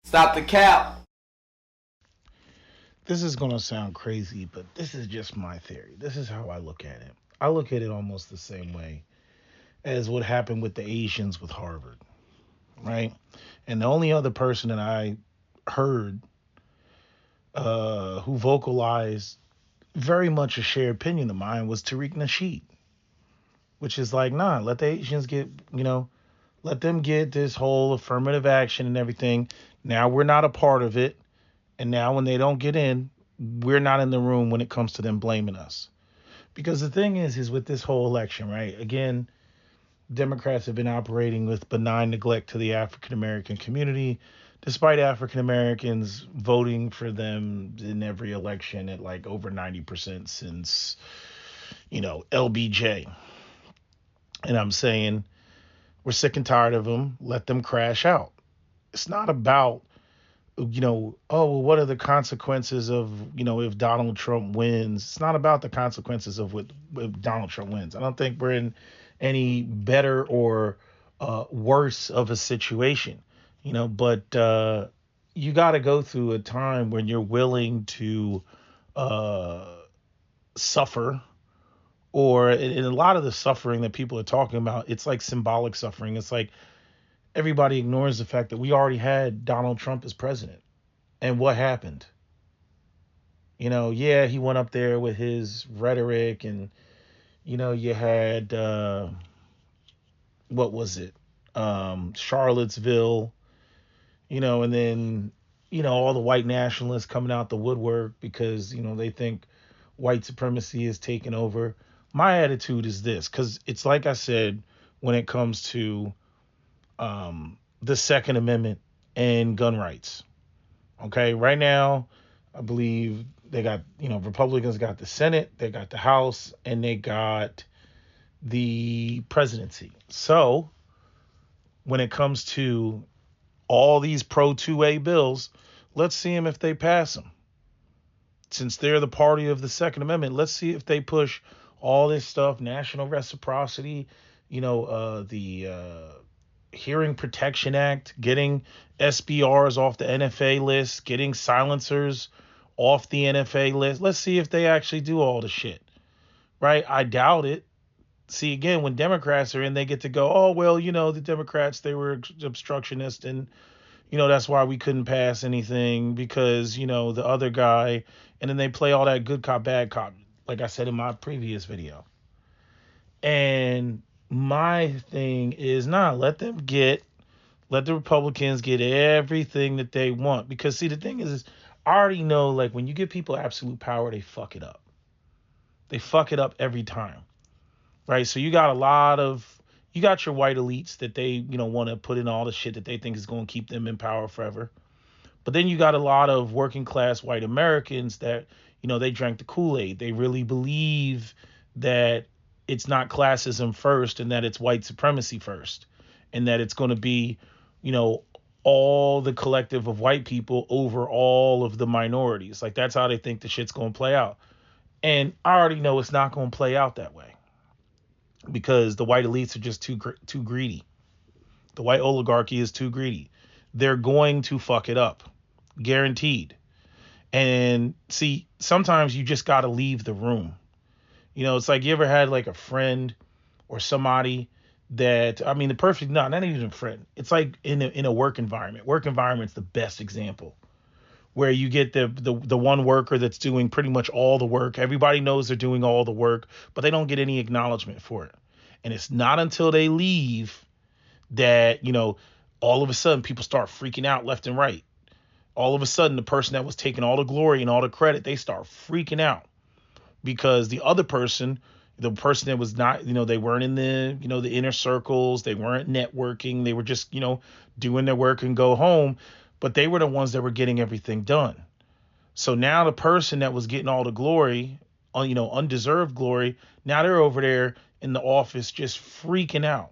Stop the cap. This is going to sound crazy, but this is just my theory. This is how I look at it. I look at it almost the same way as what happened with the Asians with Harvard, right? And the only other person that I heard who vocalized very much a shared opinion of mine was Tariq Nasheed, which is like, nah, let the Asians get, let them get this whole affirmative action and everything. Now we're not a part of it. And now when they don't get in, we're not in the room when it comes to them blaming us. Because the thing is with this whole election, right? Again, Democrats have been operating with benign neglect to the African American community, despite African Americans voting for them in every election at like over 90% since, LBJ. And I'm saying we're sick and tired of them. Let them crash out. It's not about oh, well, what are the consequences of, if Donald Trump wins? It's not about the consequences of what if Donald Trump wins. I don't think we're in any better or worse of a situation, but you got to go through a time when you're willing to uh, suffer. Or in a lot of the suffering that people are talking about, it's like symbolic suffering. It's like everybody ignores the fact that we already had Donald Trump as president. And what happened? Yeah, he went up there with his rhetoric, and you had what was it? Charlottesville, and then all the white nationalists coming out the woodwork because they think white supremacy is taking over. My attitude is this, because it's like I said when it comes to the Second Amendment and gun rights. Okay, right now, I believe they got, Republicans got the Senate, they got the House, and they got the presidency. So when it comes to all these pro 2A bills, let's see them if they pass them. Since they're the party of the Second Amendment, let's see if they push all this stuff, national reciprocity, the Hearing Protection Act, getting SBRs off the NFA list, getting silencers off the NFA list. Let's see if they actually do all the shit, right? I doubt it. See, again, when Democrats are in, they get to go, oh, well, the Democrats, they were obstructionist, and, that's why we couldn't pass anything because, the other guy, and then they play all that good cop, bad cop, like I said in my previous video. And my thing is, let the Republicans get everything that they want. Because see, the thing is I already know, like, when you give people absolute power, they fuck it up. They fuck it up every time. Right? So you got your white elites that they, want to put in all the shit that they think is going to keep them in power forever. But then you got a lot of working class white Americans that, they drank the Kool-Aid. They really believe that it's not classism first and that it's white supremacy first. And that it's going to be, all the collective of white people over all of the minorities. Like, that's how they think the shit's going to play out. And I already know it's not going to play out that way because the white elites are just too greedy. The white oligarchy is too greedy. They're going to fuck it up, guaranteed. And see, sometimes you just got to leave the room. It's like, you ever had like a friend or somebody that, I mean, not even a friend. It's like in a work environment. Work environment's the best example, where you get the one worker that's doing pretty much all the work. Everybody knows they're doing all the work, but they don't get any acknowledgement for it. And it's not until they leave that, all of a sudden people start freaking out left and right. All of a sudden, the person that was taking all the glory and all the credit, they start freaking out because the other person, the person that was not, they weren't in the, the inner circles, they weren't networking, they were just, doing their work and go home, but they were the ones that were getting everything done. So now the person that was getting all the glory, undeserved glory, now they're over there in the office just freaking out.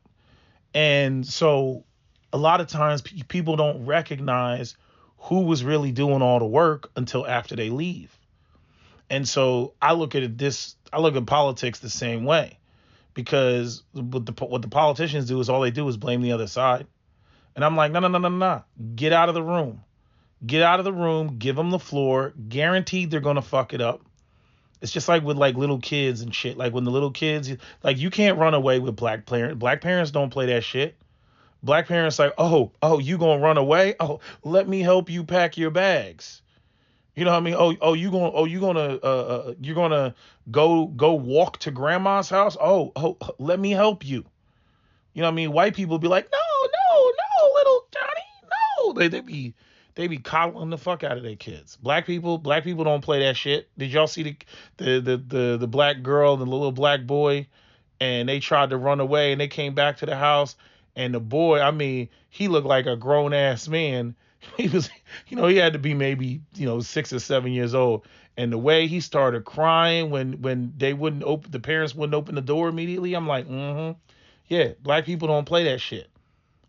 And so a lot of times people don't recognize who was really doing all the work until after they leave. And so I look at politics the same way, because what the politicians do is all they do is blame the other side. And I'm like, no, no, no, no, no. Get out of the room. Get out of the room, give them the floor, guaranteed they're going to fuck it up. It's just like with like little kids and shit. Like when the little kids, like you can't run away with black parents. Black parents don't play that shit. Black parents like, oh, you gonna run away? Oh, let me help you pack your bags. You know what I mean? You're gonna go walk to grandma's house. Oh, let me help you. You know what I mean? White people be like, no, little Johnny, no. They be coddling the fuck out of their kids. Black people don't play that shit. Did y'all see the black girl and the little black boy, and they tried to run away and they came back to the house, and the boy, I mean, he looked like a grown ass man. He was, he had to be maybe 6 or 7 years old, and the way he started crying when they wouldn't open, the parents wouldn't open the door immediately. I'm like, yeah, black people don't play that shit,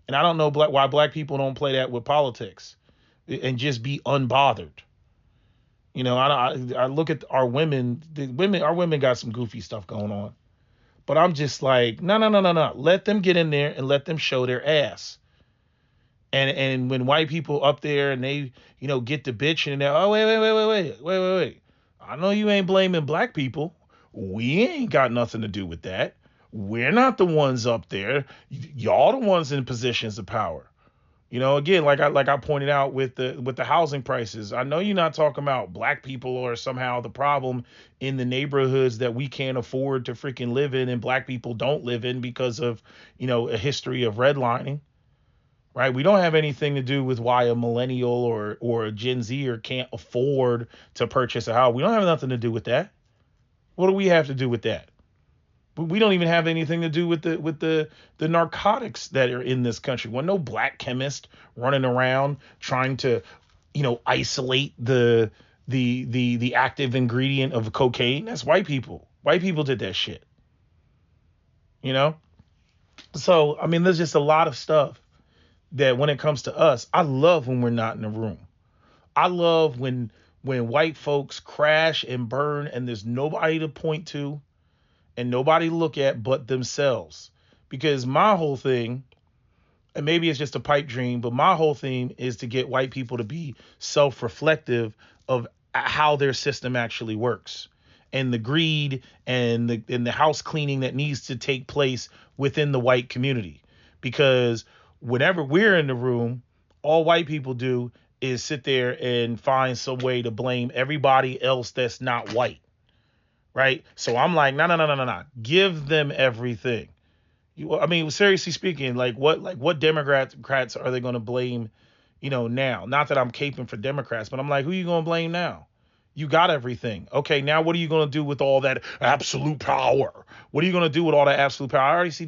and I don't know why black people don't play that with politics and just be unbothered. I look at our women. Our women got some goofy stuff going on, but I'm just like, no, no, no, no, no. Let them get in there and let them show their ass. And when white people up there and they get the bitch and they're, oh, wait. I know you ain't blaming black people. We ain't got nothing to do with that. We're not the ones up there. Y'all the ones in positions of power. Again, like I pointed out with the housing prices. I know you're not talking about black people or somehow the problem in the neighborhoods that we can't afford to freaking live in and black people don't live in because of, a history of redlining. Right? We don't have anything to do with why a millennial or a Gen Zer can't afford to purchase a house. We don't have nothing to do with that. What do we have to do with that? We don't even have anything to do with the narcotics that are in this country. Well, no black chemist running around trying to, isolate the active ingredient of cocaine. That's white people. White people did that shit. So I mean, there's just a lot of stuff that when it comes to us, I love when we're not in the room. I love when white folks crash and burn and there's nobody to point to and nobody to look at but themselves. Because my whole thing, and maybe it's just a pipe dream, but my whole thing is to get white people to be self-reflective of how their system actually works and the greed and the house cleaning that needs to take place within the white community. Because whenever we're in the room, all white people do is sit there and find some way to blame everybody else that's not white. Right? So I'm like, no. Give them everything. I mean, seriously speaking, what Democrats are they going to blame, now? Not that I'm caping for Democrats, but I'm like, who are you going to blame now? You got everything. Okay, now what are you going to do with all that absolute power? What are you going to do with all that absolute power? I already see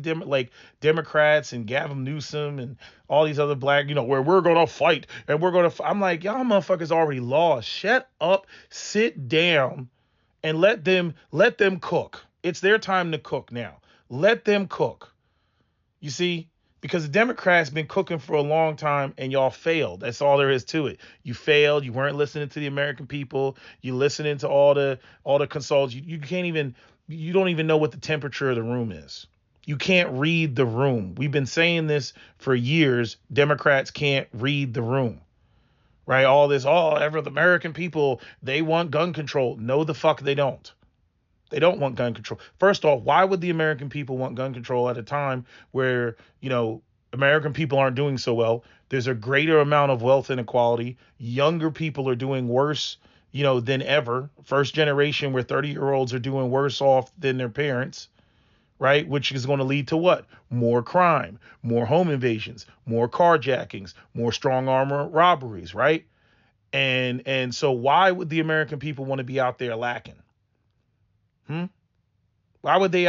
Democrats and Gavin Newsom and all these other black, where we're going to fight and we're going to. I'm like, y'all motherfuckers already lost. Shut up, sit down, and let them cook. It's their time to cook now. Let them cook. You see? Because the Democrats been cooking for a long time and y'all failed. That's all there is to it. You failed. You weren't listening to the American people. You listening to all the consultants. You don't even know what the temperature of the room is. You can't read the room. We've been saying this for years. Democrats can't read the room. Right? All this, the American people, they want gun control. No, the fuck they don't. They don't want gun control. First off, why would the American people want gun control at a time where, American people aren't doing so well? There's a greater amount of wealth inequality. Younger people are doing worse, than ever. First generation where 30-year-olds are doing worse off than their parents, right? Which is going to lead to what? More crime, more home invasions, more carjackings, more strong armor robberies, right? And so why would the American people want to be out there lacking? Why would they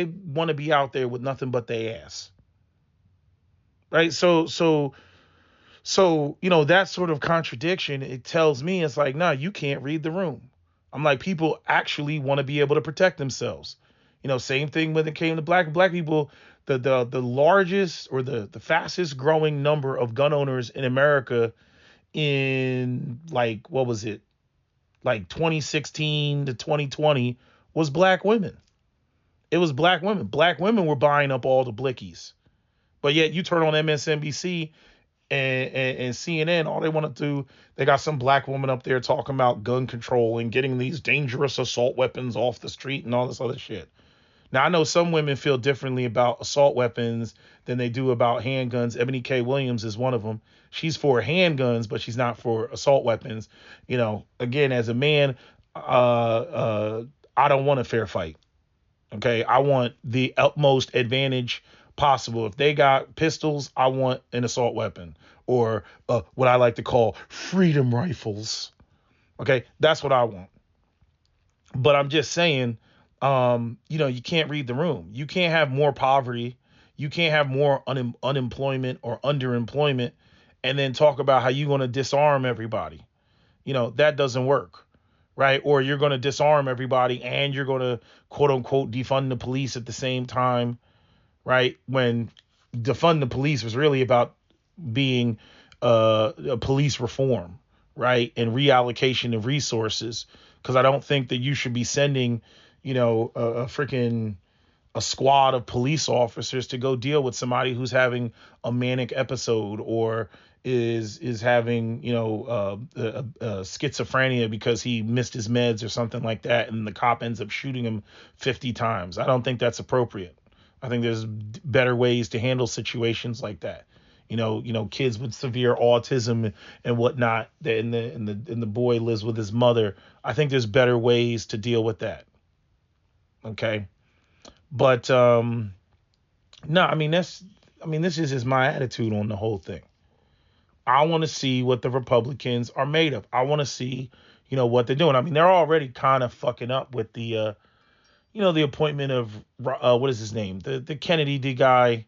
want to be out there with nothing but their ass? Right? So that sort of contradiction, it tells me it's like, no, you can't read the room. I'm like, people actually want to be able to protect themselves. Same thing when it came to black people, the largest or the fastest growing number of gun owners in America in what was it? 2016 to 2020 was black women. It was black women. Black women were buying up all the blickies. But yet you turn on MSNBC and CNN, all they want to do, they got some black woman up there talking about gun control and getting these dangerous assault weapons off the street and all this other shit. Now, I know some women feel differently about assault weapons than they do about handguns. Ebony K. Williams is one of them. She's for handguns, but she's not for assault weapons. Again, as a man, I don't want a fair fight. Okay, I want the utmost advantage possible. If they got pistols, I want an assault weapon or what I like to call freedom rifles. Okay, that's what I want. But I'm just saying, you can't read the room. You can't have more poverty. You can't have more unemployment or underemployment and then talk about how you're going to disarm everybody. That doesn't work, right? Or you're going to disarm everybody and you're going to quote unquote defund the police at the same time, right? When defund the police was really about being a police reform, right? And reallocation of resources. Because I don't think that you should be sending, a freaking a squad of police officers to go deal with somebody who's having a manic episode or is having schizophrenia because he missed his meds or something like that, and the cop ends up shooting him 50 times. I don't think that's appropriate. I think there's better ways to handle situations like that. Kids with severe autism and whatnot, and the boy lives with his mother. I think there's better ways to deal with that. Okay. But no, this is just my attitude on the whole thing. I want to see what the Republicans are made of. I want to see, what they're doing. They're already kind of fucking up with the the appointment of what is his name? The Kennedy guy,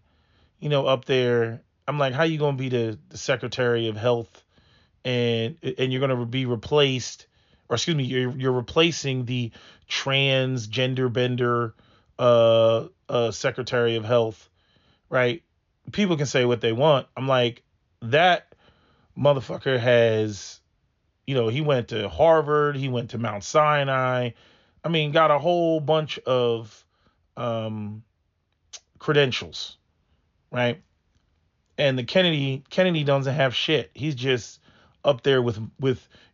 up there. I'm like, how you gonna be the Secretary of Health and you're gonna be replaced, or excuse me, you're replacing the transgender bender Secretary of Health, right? People can say what they want. I'm like, that motherfucker has, he went to Harvard, he went to Mount Sinai. Got a whole bunch of credentials, right? And the Kennedy doesn't have shit. He's just up there with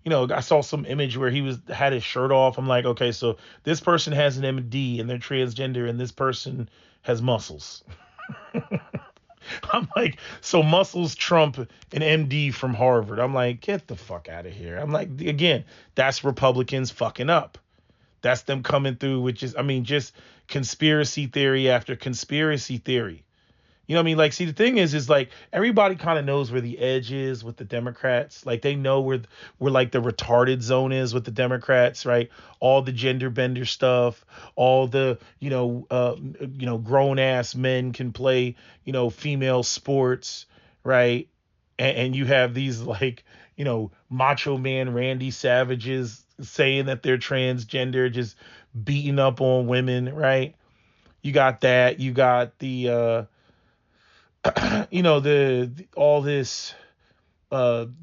I saw some image where he had his shirt off. I'm like, okay, so this person has an MD and they're transgender and this person has muscles. I'm like, so muscles trump an MD from Harvard. I'm like, get the fuck out of here. I'm like, again, that's Republicans fucking up. That's them coming through with just conspiracy theory after conspiracy theory. Like, see, the thing is like everybody kind of knows where the edge is with the Democrats. Like, they know where like the retarded zone is with the Democrats, right? All the gender bender stuff, all the, grown ass men can play, female sports, right? And you have these like, macho man Randy Savages saying that they're transgender, just beating up on women, right? You got that. You got the, all this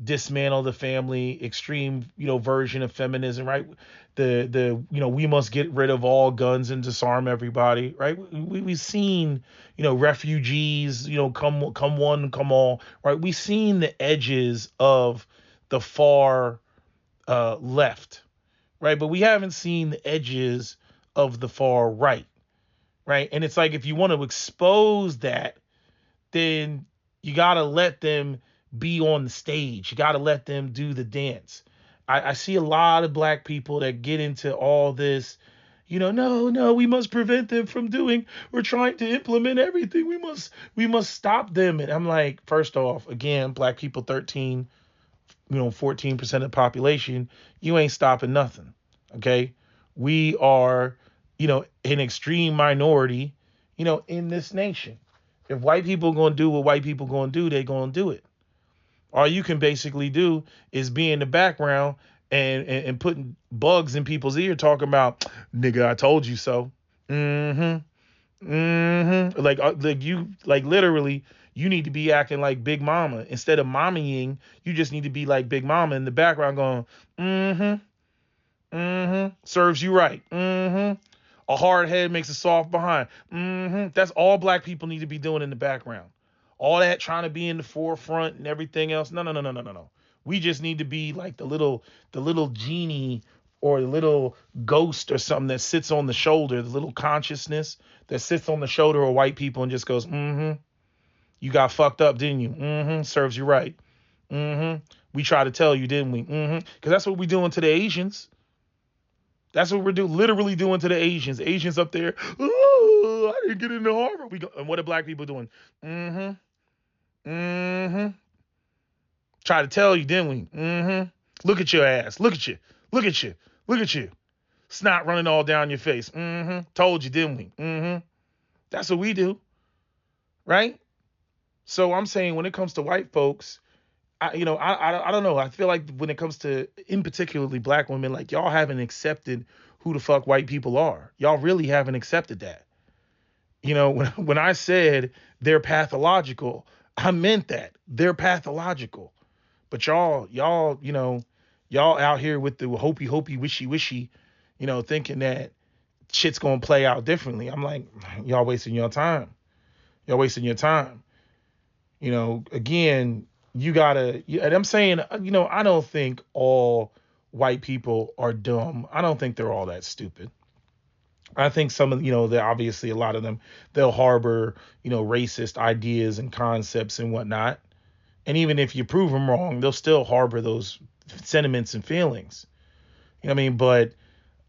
dismantle the family extreme version of feminism, right? The we must get rid of all guns and disarm everybody, right? We've seen refugees come one come all, right? We've seen the edges of the far left, right? But we haven't seen the edges of the far right, right? And it's like, if you want to expose that, then you got to let them be on the stage. You got to let them do the dance. I see a lot of black people that get into all this, no, we must prevent them from doing, we're trying to implement everything. We must stop them. And I'm like, first off, again, black people, 14% of the population, you ain't stopping nothing. Okay. We are, an extreme minority, in this nation. If white people going to do what white people going to do, they going to do it. All you can basically do is be in the background and putting bugs in people's ear talking about, nigga, I told you so. Like you, like literally, you need to be acting like Big Mama. Instead of mommying, you just need to be like Big Mama in the background going, serves you right. A hard head makes a soft behind. That's all black people need to be doing in the background. All that trying to be in the forefront and everything else. No, no, no, no, no, no, no. We just need to be like the little genie or the little ghost or something that sits on the shoulder, the little consciousness that sits on the shoulder of white people and just goes, mm-hmm. You got fucked up, didn't you? Mm-hmm. Serves you right. Mm-hmm. We tried to tell you, didn't we? Mm-hmm. Because that's what we're doing to the Asians. That's what we're literally doing to the Asians. Asians up there, oh, I didn't get into Harvard. And what are black people doing? Mm-hmm. Mm-hmm. Try to tell you, didn't we? Mm-hmm. Look at your ass. Look at you. Look at you. Look at you. Snot running all down your face. Mm-hmm. Told you, didn't we? Mm-hmm. That's what we do, right? So I'm saying when it comes to white folks, I don't know. I feel like when it comes to, in particularly black women, like y'all haven't accepted who the fuck white people are. Y'all really haven't accepted that. When I said they're pathological, I meant that they're pathological. But y'all out here with the hopey, wishy, thinking that shit's gonna play out differently. I'm like, y'all wasting your time. Y'all wasting your time. Again, and I'm saying, I don't think all white people are dumb. I don't think they're all that stupid. I think some of, they're obviously a lot of them, they'll harbor, racist ideas and concepts and whatnot. And even if you prove them wrong, they'll still harbor those sentiments and feelings. You know what I mean? But,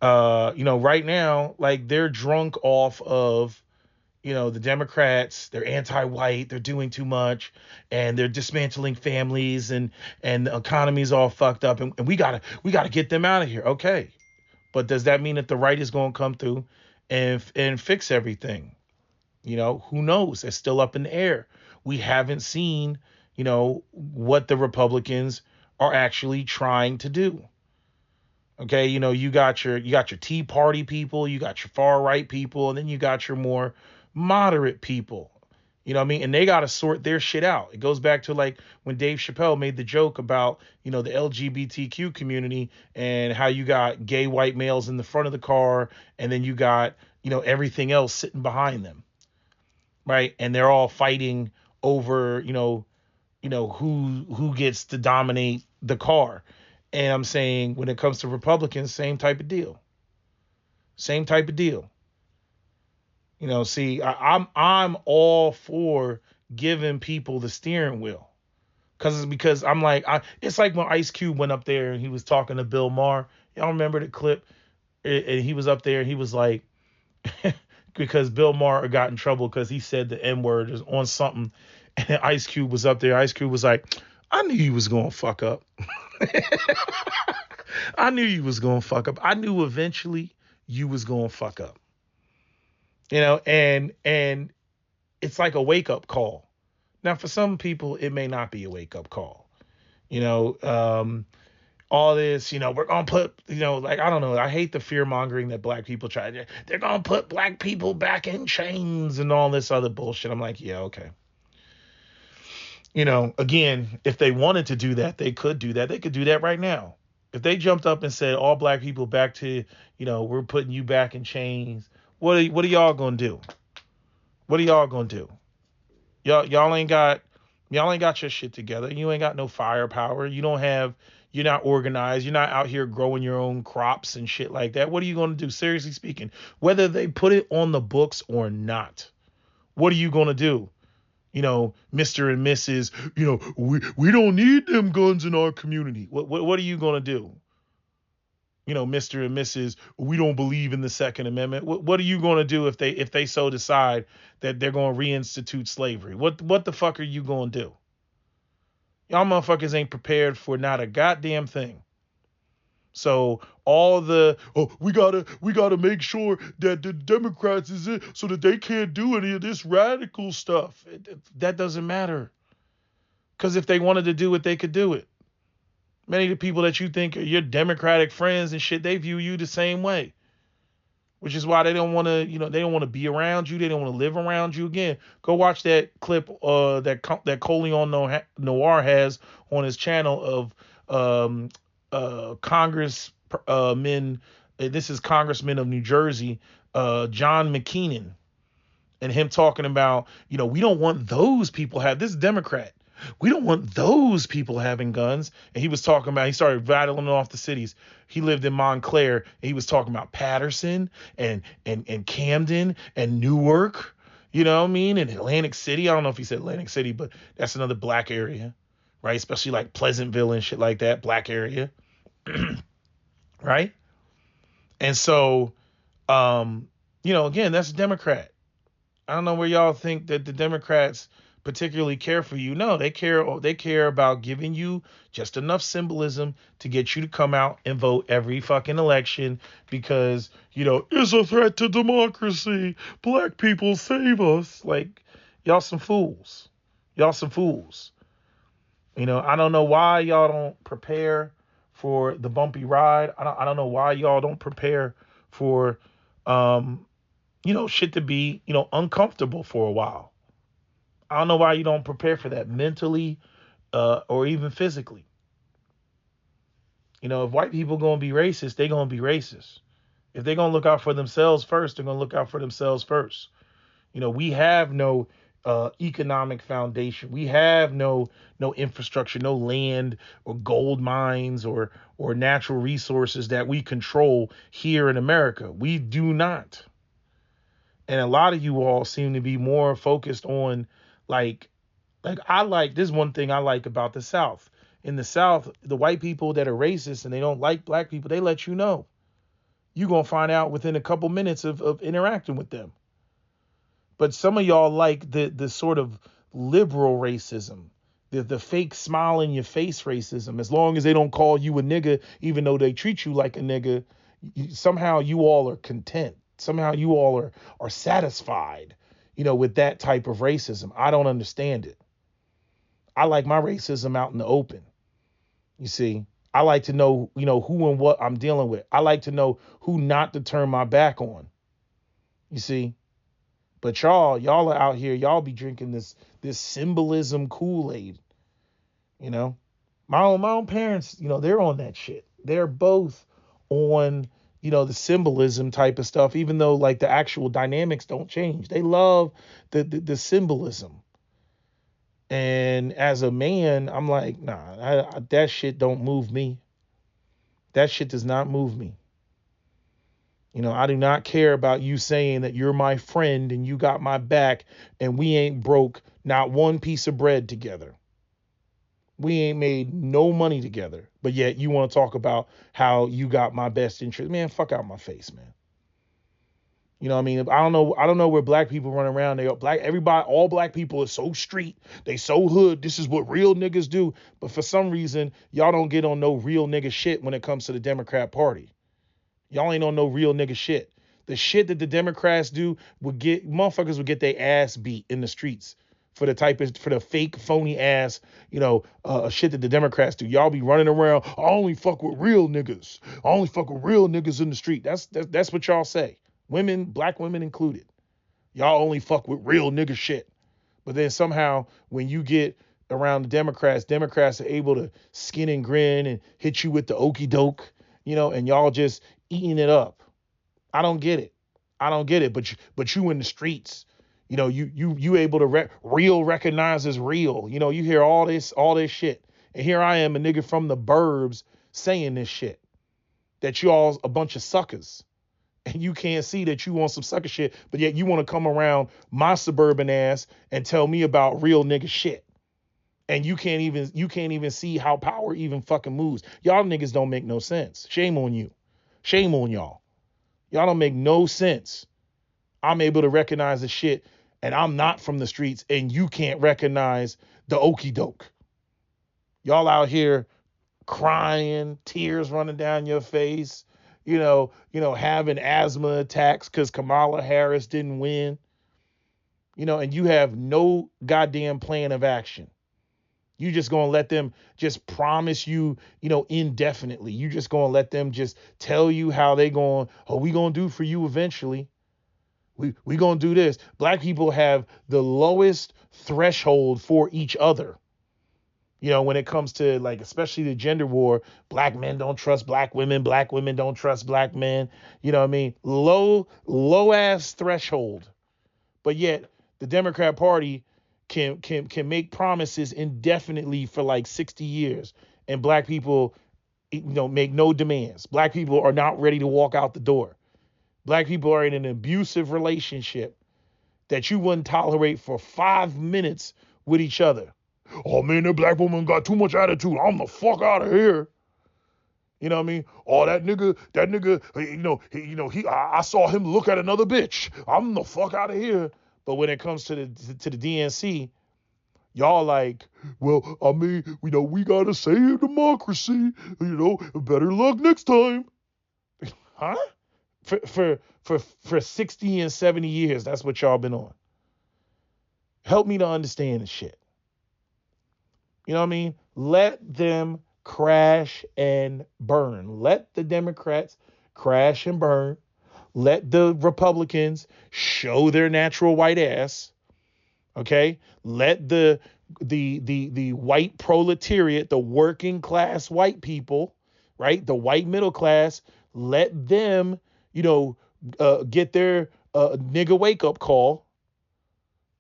right now, like they're drunk off of, the Democrats, they're anti-white, they're doing too much, and they're dismantling families, and the economy's all fucked up, and we gotta get them out of here. Okay. But does that mean that the right is going to come through and fix everything? Who knows? It's still up in the air. We haven't seen, what the Republicans are actually trying to do. Okay, you got your Tea Party people, you got your far right people, and then you got your more moderate people. You know what I mean? And they got to sort their shit out. It goes back to like when Dave Chappelle made the joke about, the LGBTQ community and how you got gay white males in the front of the car and then you got, everything else sitting behind them. Right. And they're all fighting over, who gets to dominate the car. And I'm saying when it comes to Republicans, same type of deal. Same type of deal. See, I'm all for giving people the steering wheel, because I'm like, it's like when Ice Cube went up there and he was talking to Bill Maher. Y'all remember the clip? And he was up there and he was like, because Bill Maher got in trouble because he said the N-word is on something, and Ice Cube was up there. Ice Cube was like, I knew you was gonna fuck up. I knew you was gonna fuck up. I knew eventually you was gonna fuck up. And it's like a wake up call. Now, for some people, it may not be a wake up call. All this, we're going to put, like, I don't know. I hate the fear mongering that black people try. They're going to put black people back in chains and all this other bullshit. I'm like, yeah, okay. Again, if they wanted to do that, they could do that. They could do that right now. If they jumped up and said, all black people back to, we're putting you back in chains. What are y'all going to do? What are y'all going to do? Y'all ain't got your shit together. You ain't got no firepower. You're not organized. You're not out here growing your own crops and shit like that. What are you going to do? Seriously speaking, whether they put it on the books or not, what are you going to do? Mr. and Mrs., we don't need them guns in our community. What are you going to do? Mr. and Mrs., we don't believe in the Second Amendment. What are you going to do if they so decide that they're going to reinstitute slavery? What the fuck are you going to do? Y'all motherfuckers ain't prepared for not a goddamn thing. So we gotta make sure that the Democrats is in so that they can't do any of this radical stuff. That doesn't matter. Because if they wanted to do it, they could do it. Many of the people that you think are your Democratic friends and shit, they view you the same way. Which is why they don't want to, they don't want to be around you. They don't want to live around you again. Go watch that clip that Colion Noir has on his channel of Congressmen. This is Congressman of New Jersey, John McKean. And him talking about, we don't want those people this is Democrat. We don't want those people having guns. And he was talking about, he started rattling off the cities. He lived in Montclair, and he was talking about Patterson and Camden and Newark, you know what I mean? And Atlantic City. I don't know if he said Atlantic City, but that's another black area, right? Especially like Pleasantville and shit like that, black area, right? And so, again, that's a Democrat. I don't know where y'all think that the Democrats particularly care for you. No, they care about giving you just enough symbolism to get you to come out and vote every fucking election because, it's a threat to democracy. Black people save us. Like, y'all some fools. Y'all some fools. I don't know why y'all don't prepare for the bumpy ride. I don't know why y'all don't prepare for shit to be, uncomfortable for a while. I don't know why you don't prepare for that mentally or even physically. If white people going to be racist, they're going to be racist. If they're going to look out for themselves first, they're going to look out for themselves first. We have no economic foundation. We have no infrastructure, no land or gold mines or natural resources that we control here in America. We do not. And a lot of you all seem to be more focused on like this is one thing I like about the South. In the South, the white people that are racist and they don't like black people, they let you know. You're going to find out within a couple minutes of interacting with them. But some of y'all like the sort of liberal racism, the fake smile in your face racism. As long as they don't call you a nigga, even though they treat you like a nigga, somehow you all are content. Somehow you all are satisfied, with that type of racism. I don't understand it. I like my racism out in the open. You see, I like to know, who and what I'm dealing with. I like to know who not to turn my back on. You see, but y'all are out here. Y'all be drinking this symbolism Kool-Aid. My own parents, they're on that shit. They're both on the symbolism type of stuff, even though like the actual dynamics don't change. They love the symbolism. And as a man, I'm like, nah, that shit don't move me. That shit does not move me. I do not care about you saying that you're my friend and you got my back and we ain't broke not one piece of bread together. We ain't made no money together, but yet you want to talk about how you got my best interest. Man, fuck out my face, man. You know what I mean? I don't know where black people run around. All black people are so street. They so hood. This is what real niggas do. But for some reason, y'all don't get on no real nigga shit when it comes to the Democrat Party. Y'all ain't on no real nigga shit. The shit that the Democrats do motherfuckers would get their ass beat in the streets for the fake phony ass, shit that the Democrats do. Y'all be running around. I only fuck with real niggas. I only fuck with real niggas in the street. That's what y'all say. Women, black women included. Y'all only fuck with real nigga shit. But then somehow when you get around the Democrats are able to skin and grin and hit you with the okey doke, and y'all just eating it up. I don't get it. But you in the streets, you able to real recognize as real. You hear all this shit. And here I am, a nigga from the burbs saying this shit. That you all a bunch of suckers. And you can't see that you want some sucker shit, but yet you want to come around my suburban ass and tell me about real nigga shit. And you can't even see how power even fucking moves. Y'all niggas don't make no sense. Shame on you. Shame on y'all. Y'all don't make no sense. I'm able to recognize the shit and I'm not from the streets and you can't recognize the okey doke. Y'all out here crying, tears running down your face, having asthma attacks because Kamala Harris didn't win, and you have no goddamn plan of action. You just going to let them just promise you, indefinitely. You just going to let them just tell you how we going to do for you eventually. We going to do this. Black people have the lowest threshold for each other. When it comes to like, especially the gender war, black men don't trust black women don't trust black men. You know what I mean? Low ass threshold. But yet the Democrat Party can make promises indefinitely for like 60 years, and black people, make no demands. Black people are not ready to walk out the door. Black people are in an abusive relationship that you wouldn't tolerate for 5 minutes with each other. Oh man, that black woman got too much attitude. I'm the fuck out of here. You know what I mean? Oh, that nigga, I saw him look at another bitch. I'm the fuck out of here. But when it comes to the DNC, y'all like, well, I mean, we gotta save democracy. Better luck next time. Huh? For 60 and 70 years, that's what y'all been on. Help me to understand the shit. You know what I mean? Let them crash and burn. Let the Democrats crash and burn. Let the Republicans show their natural white ass. Okay? Let the white proletariat, the working class white people, right? The white middle class, let them, get their nigga wake up call,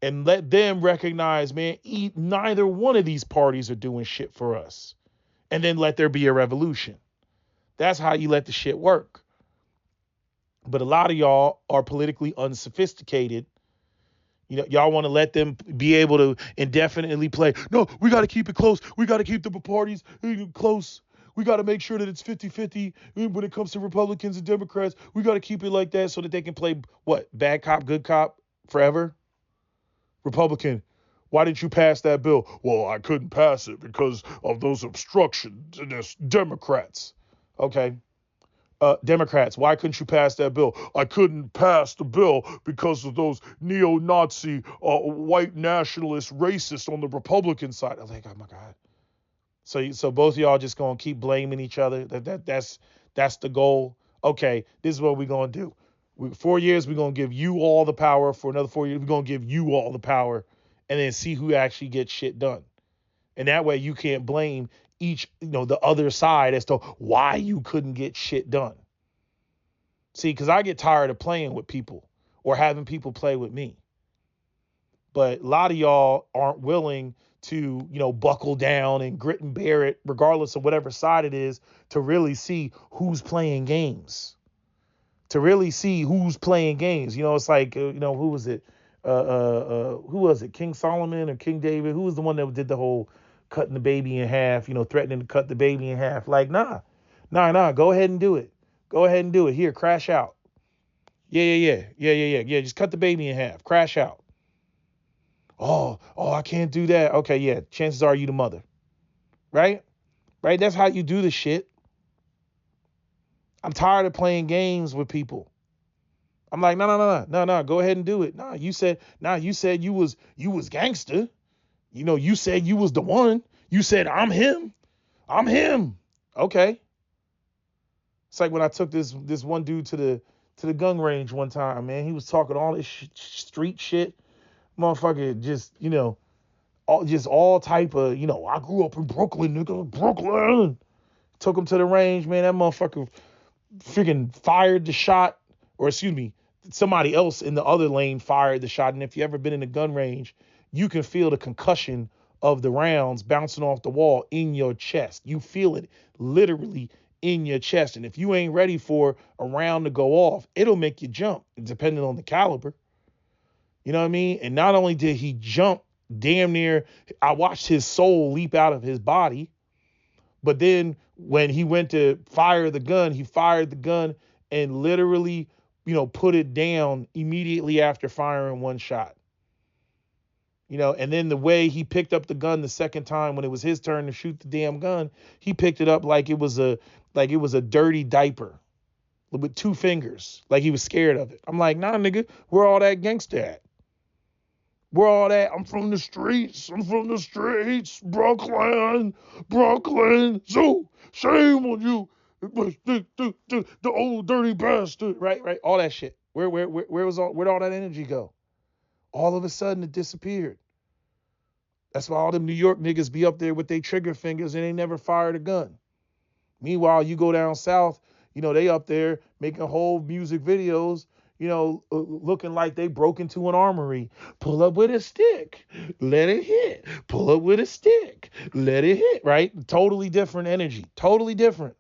and let them recognize, man, neither one of these parties are doing shit for us. And then let there be a revolution. That's how you let the shit work. But a lot of y'all are politically unsophisticated. Y'all want to let them be able to indefinitely play. No, we got to keep it close. We got to keep the parties close. We got to make sure that it's 50-50 when it comes to Republicans and Democrats. We got to keep it like that so that they can play, what, bad cop, good cop forever? Republican, why didn't you pass that bill? Well, I couldn't pass it because of those obstructions and there's Democrats. Okay. Democrats, why couldn't you pass that bill? I couldn't pass the bill because of those neo-Nazi, white nationalist racists on the Republican side. I'm like, oh my God. So both of y'all just gonna keep blaming each other. That's the goal. Okay, this is what we're gonna do. 4 years, we're going to give you all the power. For another 4 years, we're going to give you all the power, and then see who actually gets shit done. And that way you can't blame the other side as to why you couldn't get shit done. See, because I get tired of playing with people or having people play with me. But a lot of y'all aren't willing to, buckle down and grit and bear it, regardless of whatever side it is, to really see who's playing games. To really see who's playing games. It's like, who was it? Who was it? King Solomon or King David? Who was the one that did the whole cutting the baby in half, threatening to cut the baby in half? Like, nah. Go ahead and do it. Go ahead and do it. Here, crash out. Yeah. Just cut the baby in half. Crash out. Oh, I can't do that. Okay, yeah. Chances are you the mother. Right? That's how you do the shit. I'm tired of playing games with people. I'm like, no. Go ahead and do it. You said you was gangster. You said you was the one. You said I'm him. Okay. It's like when I took this one dude to the gun range one time, man. He was talking all this street shit. Motherfucker just, all type of, I grew up in Brooklyn, nigga. Brooklyn. Took him to the range, man. That motherfucker freaking fired the shot, or excuse me, somebody else in the other lane fired the shot. And if you ever been in a gun range, you can feel the concussion of the rounds bouncing off the wall in your chest. You feel it literally in your chest. And if you ain't ready for a round to go off, it'll make you jump, depending on the caliber. You know what I mean? And not only did he jump damn near, I watched his soul leap out of his body. But then when he went to fire the gun, he fired the gun and literally, put it down immediately after firing one shot. And then the way he picked up the gun the second time when it was his turn to shoot the damn gun, he picked it up like it was a dirty diaper with 2 fingers, like he was scared of it. I'm like, nah, nigga, where all that gangster at? Where all that? I'm from the streets. Brooklyn. Zoo. Shame on you. The old dirty bastard. Right. All that shit. Where'd all that energy go? All of a sudden it disappeared. That's why all them New York niggas be up there with their trigger fingers and they never fired a gun. Meanwhile, you go down south, they up there making whole music videos, looking like they broke into an armory. Pull up with a stick, let it hit. Pull up with a stick, let it hit. Right? Totally different energy. Totally different.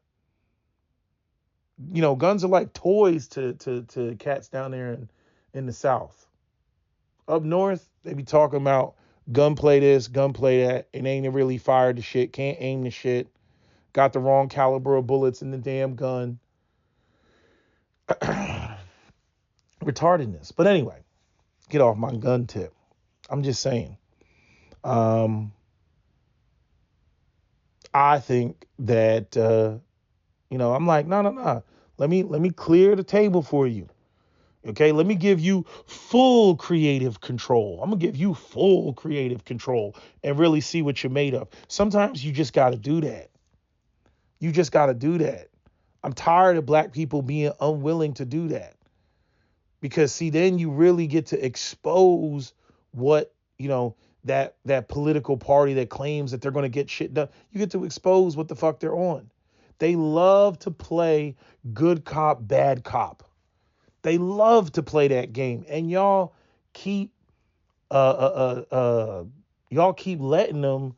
Guns are like toys to cats down there in the South. Up north, they be talking about gunplay this, gunplay that, and ain't really fired the shit, can't aim the shit, got the wrong caliber of bullets in the damn gun. Retardedness. But anyway, get off my gun tip. I'm just saying. I think that I'm like, no. Let me clear the table for you. Okay, let me give you full creative control. I'm gonna give you full creative control and really see what you're made of. Sometimes you just gotta do that. You just gotta do that. I'm tired of black people being unwilling to do that. Because see, then you really get to expose what, that political party that claims that they're gonna get shit done. You get to expose what the fuck they're on. They love to play good cop, bad cop. They love to play that game, and keep y'all keep letting them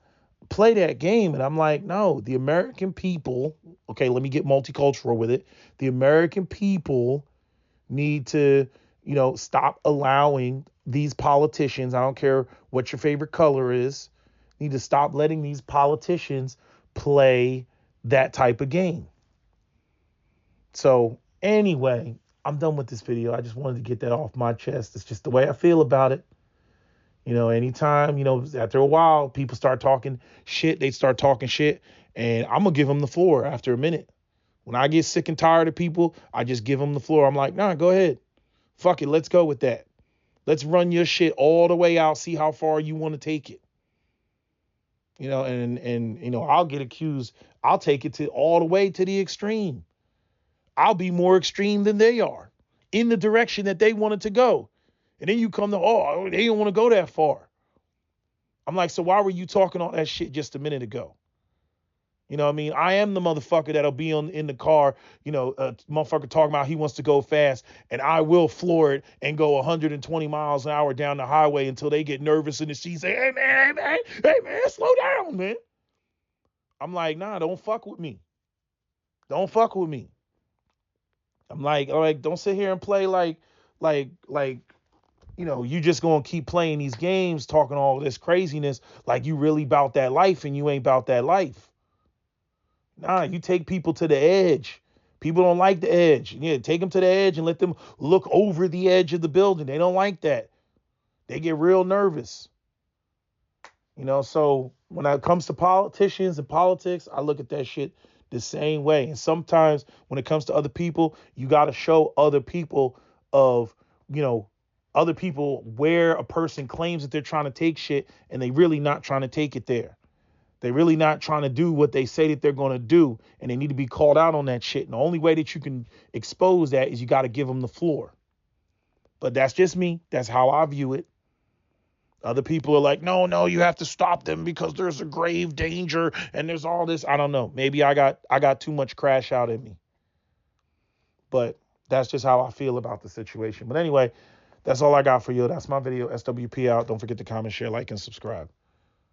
play that game. And I'm like, no, the American people. Okay, let me get multicultural with it. The American people need to, stop allowing these politicians. I don't care what your favorite color is. Need to stop letting these politicians play that type of game. So anyway, I'm done with this video. I just wanted to get that off my chest. It's just the way I feel about it. Anytime, after a while, people start talking shit, they start talking shit, and I'm going to give them the floor after a minute. When I get sick and tired of people, I just give them the floor. I'm like, nah, go ahead. Fuck it. Let's go with that. Let's run your shit all the way out. See how far you want to take it. And I'll get accused. I'll take it to all the way to the extreme. I'll be more extreme than they are in the direction that they wanted to go. And then you come to, they don't want to go that far. I'm like, so why were you talking all that shit just a minute ago? You know what I mean? I am the motherfucker that'll be in the car, motherfucker talking about he wants to go fast, and I will floor it and go 120 miles an hour down the highway until they get nervous in the seat, say, hey man, slow down, man. I'm like, nah, don't fuck with me. Don't fuck with me. I'm like, all right, don't sit here and play like, you just gonna keep playing these games, talking all this craziness, like you really about that life and you ain't about that life. Nah, you take people to the edge. People don't like the edge. Yeah, take them to the edge and let them look over the edge of the building. They don't like that. They get real nervous. So when it comes to politicians and politics, I look at that shit the same way. And sometimes when it comes to other people, you got to show other people other people where a person claims that they're trying to take shit and they really not trying to take it there. They're really not trying to do what they say that they're going to do, and they need to be called out on that shit. And the only way that you can expose that is you got to give them the floor. But that's just me. That's how I view it. Other people are like, no, you have to stop them because there's a grave danger and there's all this. I don't know. Maybe I got too much crash out in me. But that's just how I feel about the situation. But anyway, that's all I got for you. That's my video. SWP out. Don't forget to comment, share, like, and subscribe.